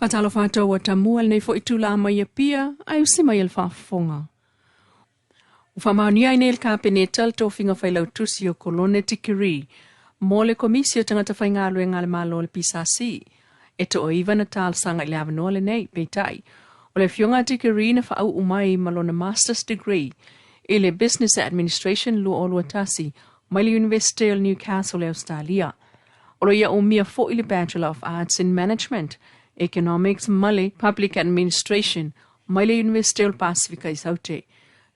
Fatalo fato wa tamual nei fo itula mai pia ai usima il fafonga. Ufamaunia inel kapinetal to finga failau tusio kolone tikiri. Mole komisio tangata faingalo ngale malo le pisasi. Eto o iva natal sanga ile avanole nei peitai. Ole fionga tikiri na fa au umai malona master's degree. Ile business administration lu oluatasi. Maili University of Newcastle Australia. Olo ia umia fo ile Bachelor of Arts in Management. Economics, Mali, Public Administration, Maile University of Pacifica isaute.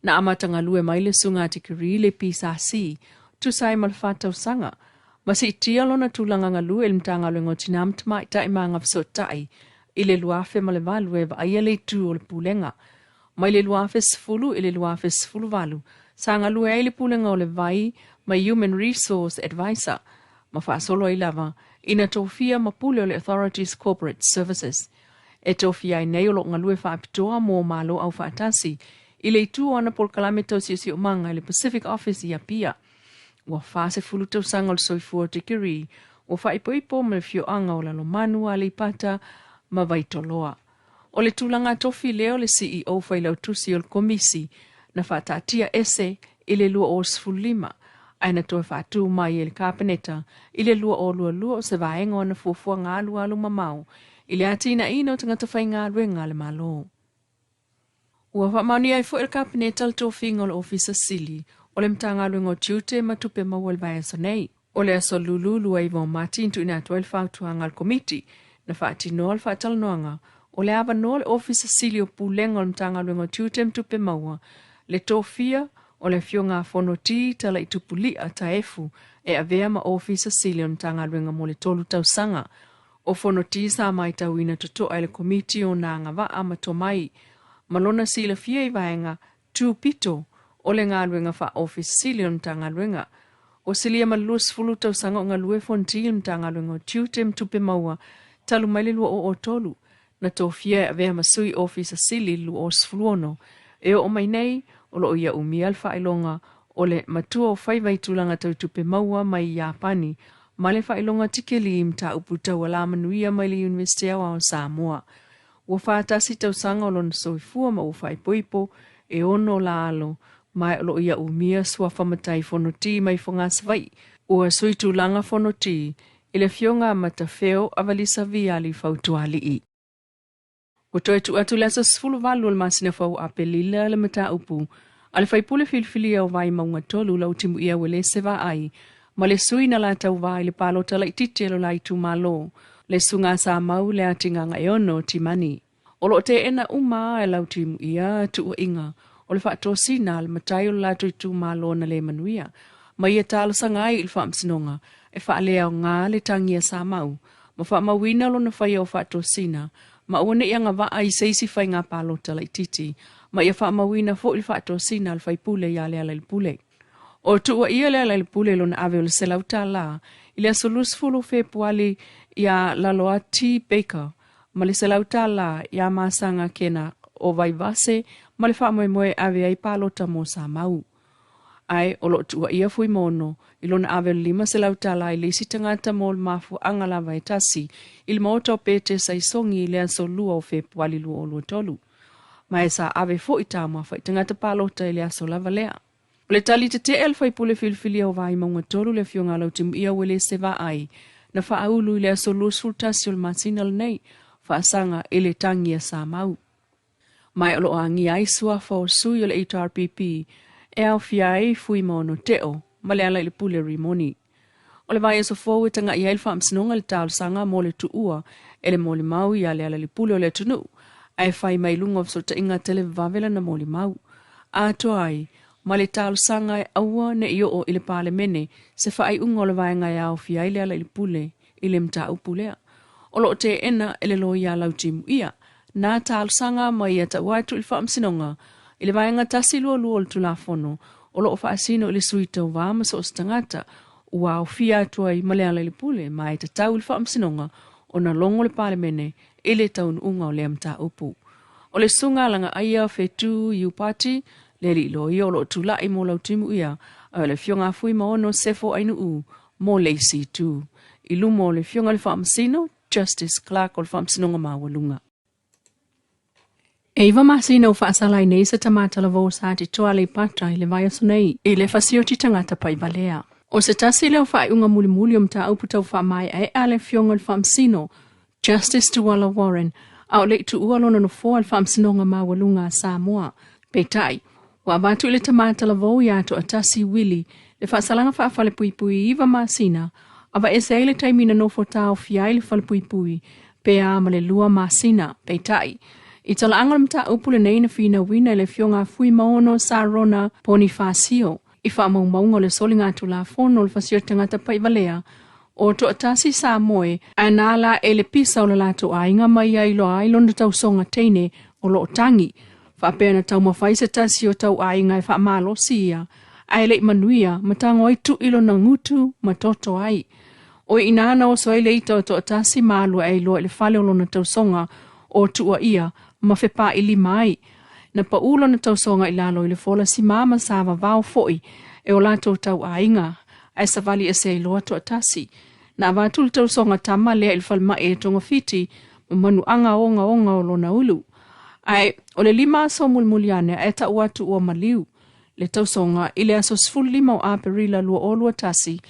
Na amatanga lue maile sunga tikiri le pisasi, tu sai malfata usanga. Masi itia lona tulanga ngalu mtanga luengo tinamt mai ta imanga fsotai, ile luafe malevalu eva ayale tu ole pulenga. Maile luafe sfulu ile luafe sfulu valu, sanga lue ile pulenga ole vai, my Human Resource Advisor, mafasolo ilava, ina tofia mapule o le Authorities Corporate Services. E tofia i neolo ngalue whaapitoa mō malo au whaatasi, i le itu ana pol kalamito si umanga i le Pacific Office i a pia. Ua whaase fulu tau sanga o le soifua tikiri, ua whaipoipo me le fio anga o la lomanu a le ipata ma vaitoloa. O le tūlanga tofi leo le CEO whailau tusi o le komisi, na whaatatia ese i le lua o sfulima, aina toe whaatu mai e le kapeneta, i le lua o lua o se vaenga o na fuafua ngā lua alu mamau, i le atina ino tangata whai ngā luenga le malo. Ua whamauni ai fo il kapeneta le tofinga o le ofisa sili, o le mtanga luenga o tiute matupe maua le vai aso nei, o le aso lulu ai vau mati intu ina atua il whautuanga le komiti, na whaati noa le whaatal noanga, o le ava noa le ofisa sili o pulenga o le mtanga luenga o tiute mtupe maua, le tofia, o le fionga fonoti tala i tupulia taefu e avea ma ofisa silion tanga luenga mo le tolu tausanga. O fonoti sa mai tauina totoa le komiti o na ngava ama tomai. Malona sila fia i vaenga tu pito o le ngā luenga fa ofisa silion tanga luenga. O silia malus fulu tausanga o ngā lue fonti tanga luenga o tiute mtupe maua talu maililua o tolu. Na tofia avea masui ofisa sili lu o sfuluono. E o mai nei o lo ia umi alfa ilonga o le matua o whaiwai tūlanga tau tupe maua mai Japani, ma le whailonga tikeli imta uputa wa la manuia mai le University o Samoa. Ua whaatasi tau sanga o lona soifua ma ua whaipoipo e ono la alo, mai o lo ia umia sua whamatai fonoti mai whonga savai, ua sui tūlanga fonoti, ile fionga matafeo avalisa viali fautuali i. Ua toe tu atu lesa sfulu valu al masina fau apelila le mata upu, ale whaipule filfili au vai maunga tolu lau timu ia wele seva ai, ma le sui na la tau vai le palo tala ititi alo lai tu malo, le sunga sa mau le atinga ngai ono timani. Olo te ena uma e lau timu ia tu ua inga, o le whaato sina le matai o la tu malo na le manuia, ma ia talo sangai il whaamsinonga, e whaalea o ngā le tangia sa mau, ma whaamawina lo na whai o whaato sina, ma one ia ngā waa i seisi whai ngā palo tala ititi, ma ia wha mawina fo il whaato sina al whai pule ia lea lai pule. O tua ia lea lai pule lo na ave o le selauta la, ilia solus fulu fe puali ia laloa T. Baker, ma le selauta la ia masanga kena o vai vase, ma le wha moe ave ai palo ta mo sa mau. Ai, o lo tua ia fui mono, ilo na ave lima selauta la ili si tangata mo le mafu angala vai tasi, il mota o pete sa isongi lea so lua o fe puali lua o lua tolu. Mai sa ave fo i tāma whai tangata palota ili aso lava lea. Le tali te te el whai pule filfili au vai maunga tolu le fionga lau timu ia wele se va ai, na wha aulu ili aso lua sultasi o le masinal nei, wha asanga ele tangia sa mau. Mai olo angi ai sua fo sui o le HRPP, e au fiai fui mono teo, ma le ala ili pule rimoni. O le vai aso fo tanga i ailfa amsinonga le tal sanga mo le tuua, ele mo le mau i ale ala li pule o le tunu, ai fai mai lunga o sota inga tele vavela na moli mau. A to ai, ma le talo sanga e aua ne io o ile pale mene, se fai unga o le vaenga e au fia ile ala ili pule, ile mta upulea. O lo te ena ele lo ia lau timu ia, na talo sanga ma ia ta waitu ilfa amsinonga, ile vaenga tasi lua lua o tula fono, o lo fa asino ile suita o vama so stangata, ua au fia atu ai ma le ala ili pule, ma e ta tau ilfa amsinonga, o na longo le pale mene, ele taun unga o le amta upu. O le sunga langa aia fetu iu pati, le li lo i o lo tula i mo lau timu ia, o le fionga fui maono sefo ainu u, mo le si tu. I lumo le fionga le whaamsino, Justice Clark o le whaamsinonga mawalunga. E iwa masina o whaasalai nei sa tamata la vau sa te toa le patra i le vai aso nei i le whasioti tangata pa i valea. O se tasi leo whai unga muli o mta uputau wha mai e ale fionga le whaamsino Justice Tuala Warren au le tu ualona no fo al whaamsinonga mawalunga Samoa. Peitai, wa batu le tamata la vau ia to atasi wili le whaasalanga whaafale pui iwa masina ava ese ele taimina no fotao fiai le whale pui pe a ma le lua masina. Peitai, i tala angal mta upule nei na fina wina le fionga fui maono Sarona Bonifacio. I wha maunga le solinga tu la fono le fasio tangata pa i valea o to atasi sa moe a nala e le pisa o le lato a inga mai ai lo ai londa tau songa teine o lo tangi. Wha pēna tau mawhai se tasi o tau a inga e wha malo sia a le manuia matango ai tu ilo na ngutu matoto ai. O inana o soai le ita o to atasi malu ai lo le fale o lona tau songa o tu a ia mawhepa ili mai. Na pa ulo na tau songa ilalo i le fola si mama sawa vau foi e o lato tau a inga ai sa vali e se iloa to atasi. Na avatul tau songa tama lea il falma e tonga fiti manu anga onga o lona ulu. Ai o le lima aso mulmuliane e ta uatu ua maliu. Le tau songa ile aso sful lima o aperila lua olu atasi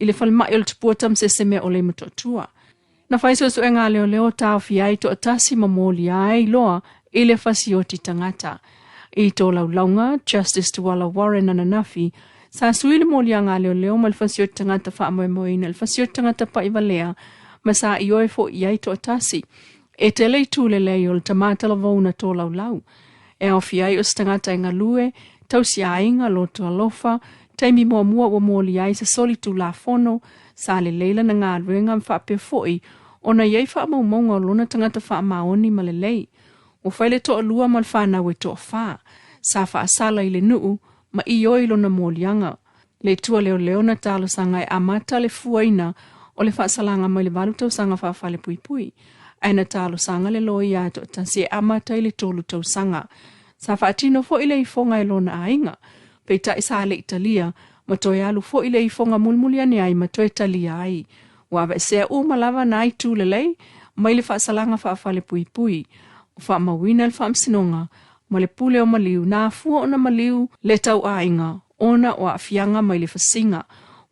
ile falma e o le tupua tam se seme o le matotua. Na faiso su enga leo tau fiai to atasi mamoli ai loa ile fasioti tangata. I to launga, Justice Tuala Warren ananafi, sa suili molianga leo mal fasioti tangata fa moina, il fasioti tangata pa ivalea, masa ioe fo iai to atasi. E te lei tūle leo le tamata la vauna to lau. E au fiai os tangata inga lue, tau si ainga lo to alofa, taimi mua wa moli ai sa soli tu la fono, sa le leila na ngā ruenga mfa pe foi, ona iei fa maunga o lona tangata fa maoni ma le lei. O faile to alua mal whana we to wha. Sa wha asala i le nuu, ma i oilo na molianga. Le tua leo na talo sanga e amata le fuaina o le wha asalanga mai le walu tau sanga wha whale pui. Aina talo sanga le loi ato tansi e amata i le tolu tau sanga. Sa wha atino fo ile i fonga e lona ainga. Peita isa le Italia, ma toi alu fo ile i fonga mulmuliane ai ma toi Italia ai. Wawa sea malava na ai tu le lei, mai le wha asalanga wha whale pui. Wha mawina le whaamsinonga, ma le pule o maliu, nā fua o na maliu le tau ainga, ona o afianga mai le whasinga,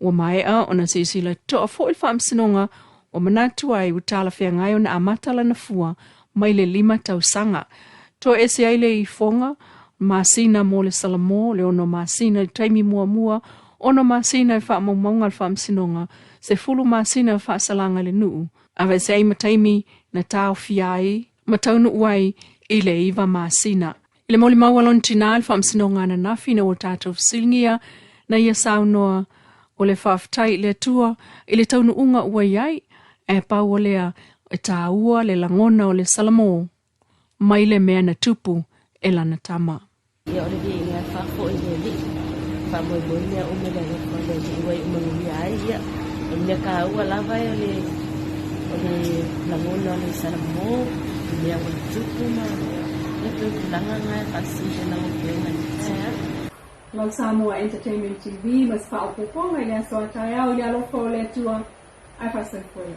o maea o na sisila toa fo il whaamsinonga, o manatu ai utala whiangai o na amatala na fua, mai le 5 tau sanga. To ese ai le i fonga, masina mo le salamo, le ono masina i taimi mua, ono masina i whaamaunga le whaamsinonga, se fulu masina i whaasalanga le nuu, awe se ai mataimi na tau fiai, mataunu uai i le iwa masina. I le moli maualon tina le whaamsinonga na nafi na o tātou silngia na ia saunoa o le whaaftai le tua i le taunu unga uai ai e pau o lea e tā ua le langona o le salamo mai le mea na tupu e lana tama. Ia ore di inga whafo i le li, whamoi mea umela le kone di iwai umanumi ai ia, o mea ka ua lava o le langona o le salamo, mea o le tupu ma, le tupu langa ngai kasi te nanga pēnga ni tea. Lau Samoa Entertainment TV, mas wha o poponga i le aso ataya o le alofa o le tua, ai whasai koe.